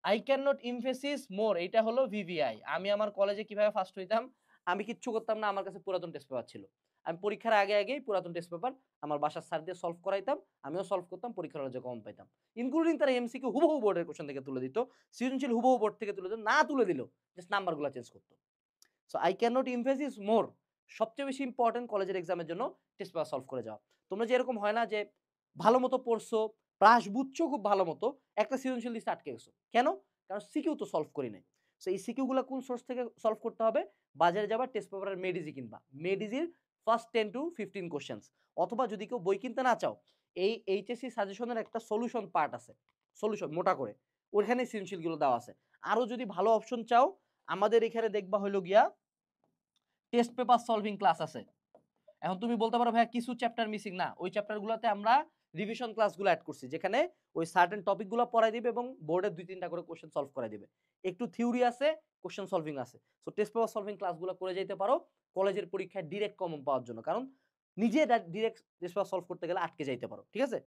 I can not emphasis মোর এটা হলো VVI. আমি আমার কলেজে কিভাবে ফার্স্ট হইতাম? আমি কিচ্ছু করতাম না। আমার কাছে পুরাতন টেস্ট পেপার ছিল। আমি পরীক্ষার আগেই পুরাতন টেস্ট পেপার আমার বাসার স্যার দিয়ে সলভ করাইতাম। আমিও সলভ করতাম, পরীক্ষার হলে যে কমন পাইতাম। ইনক্লুডিং তারা এমসিকিউ হুবহু বোর্ডের কোয়েশ্চেন থেকে তুলে দিত। সৃজনশীল হুবহু বোর্ড থেকে তুলে দিত। না তুলে দিলেও জাস্ট নাম্বারগুলা চেঞ্জ করত। So I can not emphasis more সবচেয়ে বেশি ইম্পোর্টেন্ট কলেজের এক্সামের জন্য টেস্ট পেপার সলভ করে যাওয়া। তোমরা যে এরকম হয় না যে ভালো মতো পড়ছো, প্লাস বুঝছো খুব ভালো মতো, একটা সৃজনশীল লিস্টে আটকে গেছো। কেন? কারণ সিকিউ তো সলভ করি নাই। সো এই সিকিউ গুলা কোন সোর্স থেকে সলভ করতে হবে? বাজারে যাবা টেস্ট পেপারের মেডিজি কিনবা। মেডিজির ফার্স্ট 10 টু 15 কোয়েশ্চেনস অথবা যদি কেউ বই কিনতে না চাও, এই এইচএসসি সাজেশনের একটা সলিউশন পার্ট আছে। সলিউশন মোটা করে। ওইখানে সৃজনশীল গুলো দেওয়া আছে। আরো যদি ভালো অপশন চাও, আমাদের এখানে দেখবা হইলো গিয়া টেস্ট পেপার সলভিং ক্লাস আছে। এখন তুমি বলতে পারো ভাইয়া কিছু চ্যাপ্টার মিসিং না। ওই চ্যাপ্টার গুলোতে আমরা রিভিশন ক্লাসগুলো এড করছি। যেখানে ওই সার্টেন টপিক গুলো পড়ায় দিবে এবং বোর্ডে ২-৩ টা করে কোয়েশ্চেন সলভ করায় দিবে। একটু থিওরি আছে, কোয়েশ্চেন সলভিং আছে। সো টেস্ট পেপার সলভিং ক্লাসগুলো করে যাইতে পারো কলেজের পরীক্ষায় ডিরেক্ট কমন পাওয়ার জন্য। কারণ নিজে ডিরেক্ট টেস্ট পেপার সলভ করতে গেলে আটকে যাইতে পারো। ঠিক আছে?